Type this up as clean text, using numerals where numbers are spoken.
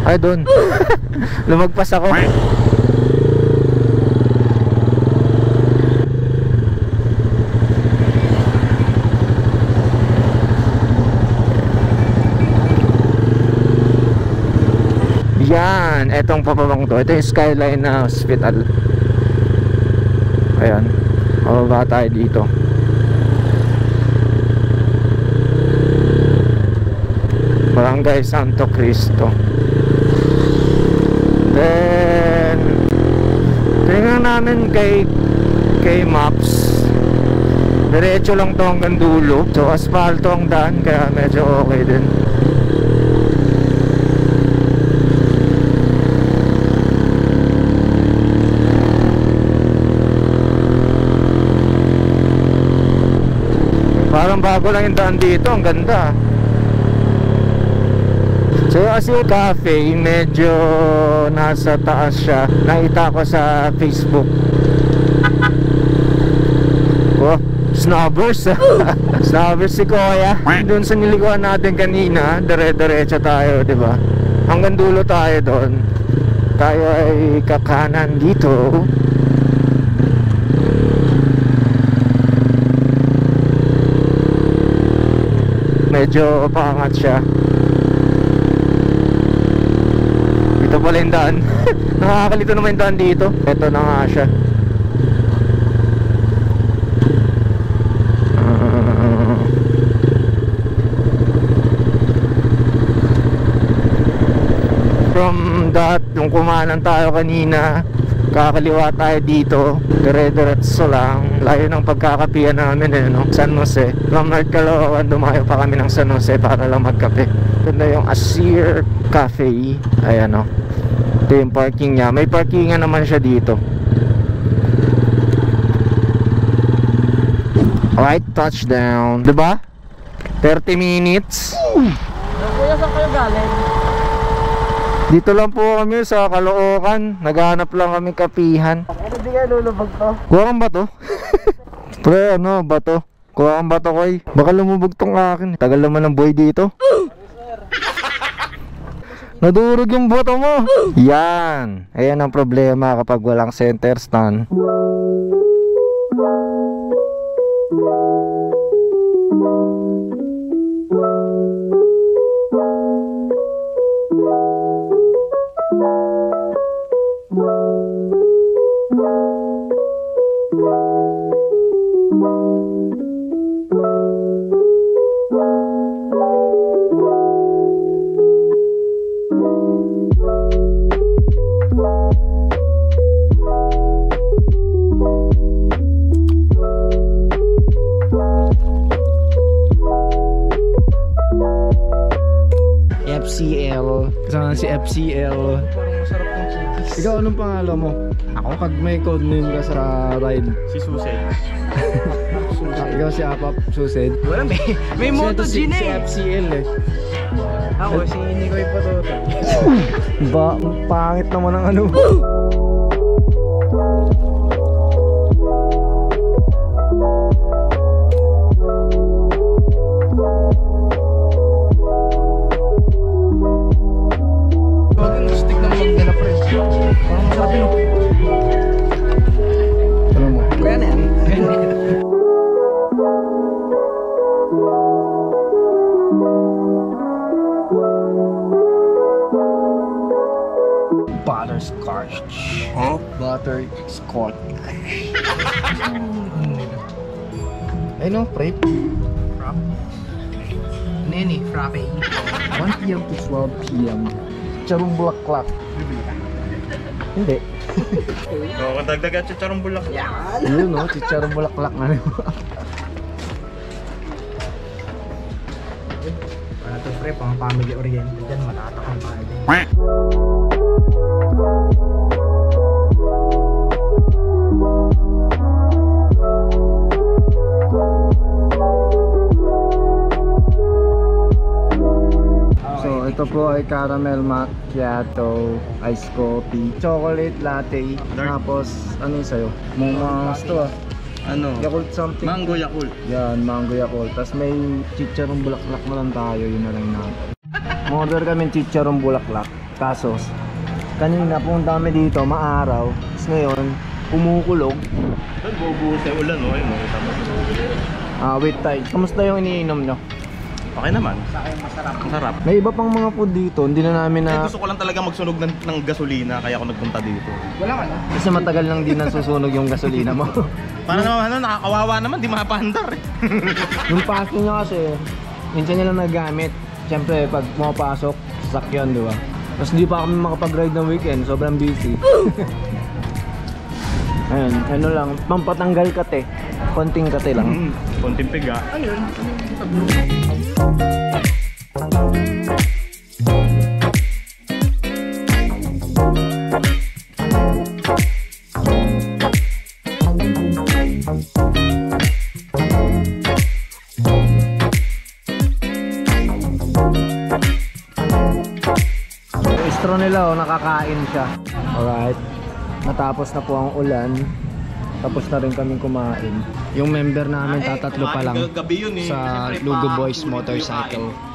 Ay, doon. Lumagpas ako. Yan, etong papabang to. Ito yung Skyline na hospital. Ayan, mababa tayo dito. Barangay Santo Cristo. Then tingnan namin kay maps. Diretso lang to hanggang dulo. So asfalto ang daan, kaya medyo okay din. Parang bago lang yung daan dito, ang ganda. So kasi yung cafe, medyo nasa taas siya. Nakita ko sa Facebook. Oh, snubbers. Snubbers si Kuya. Doon sa nilikuan natin kanina, dire-diretso tayo, diba? Hanggang dulo tayo doon. Tayo ay kakanan dito. Medyo paangat siya. Dito pala yung daan. Nakakalito naman yung daan dito. Ito na nga siya. From that, yung kumanan tayo kanina, kakaliwa tayo dito, dire-diretso lang. Layo ng pagkakapihan namin no? San Jose. From North Caloocan, dumayo pa kami ng San Jose para lang magkape. Ito na yung Asir Cafe. Ayan o. Ito yung parking niya. May parkingan naman siya dito. Alright, touchdown. Diba? 30 minutes. Kuya, saan kayo galing? Dito lang po kami sa Caloocan. Naghanap lang kami kapihan. Ano di kayo lulubog to? Kuha kang bato? Pre, ano, bato? Kuha kang bato, Koy. Baka lumubog tong akin. Tagal naman ng boy dito. Nadurog yung bato mo. Yan. Ayan ang problema kapag walang center stand. FCL. Kasama si FCL. Parang masarap ng chickies. Ikaw, anong pangalan mo? Ako? Pag may code name ka sa ride. Si Sused. Ikaw si Apap Susid. Wala, may Moto G na Si eh. FCL eh. Ako, si Nikoy Patoto. Ba, pangit naman ang ano. Butterscotch. Huh? Butterscotch. Ay no, pre. Frappe. Ano yun eh? Frappe. 1 PM to 12 PM. Charong bulaklak. Hindi. Oo, kadagdag at chicharong bulak. Yan! Yun no, chicharong bulaklak na rin. Para to pre, pang family oriented dyan, matatakang tayo din. So ito po ay caramel macchiato, iced coffee, chocolate latte, tapos ano yung sa'yo? Mongas to ah. Ano? Yakult something. Mango Yakult. Yan, mango Yakult. Tapos may chicharong bulaklak na lang tayo, yun na lang natin. Order kami chicharong bulaklak. Kaso, kanina punta kami dito, maaraw. Tapos ngayon, kumukulog. Doon bubuhos sa ulan, no? Ayun, kita mo. Wait tayo. Kamusta yung iniinom nyo? Okay naman. Sa akin masarap. Masarap. May iba pang mga food dito, hindi na namin Eh, na... gusto ko lang talaga magsunog ng gasolina, kaya ako nagpunta dito. Walang ano. Kasi matagal lang din nasusunog yung gasolina mo. Para naman, ano, nakakawawa naman, di mapandar eh. Yung packing nyo kasi, minsan nyo lang nagamit. Siyempre, pag pumapasok, sasakyan, di ba? Tapos hindi pa kami makapag-ride ng weekend, sobrang busy. Ayun, ano lang, pampatanggal kate. Konting kate lang. Konting piga. Ayun. Yung straw nila, nakakain siya. Alright. Natapos na po ang ulan. Tapos na rin kaming kumain. Yung member namin tatatlo pa lang Gabi yun eh. sa Siyempre, Lugo Boys tulog yung Motorcycle. kain.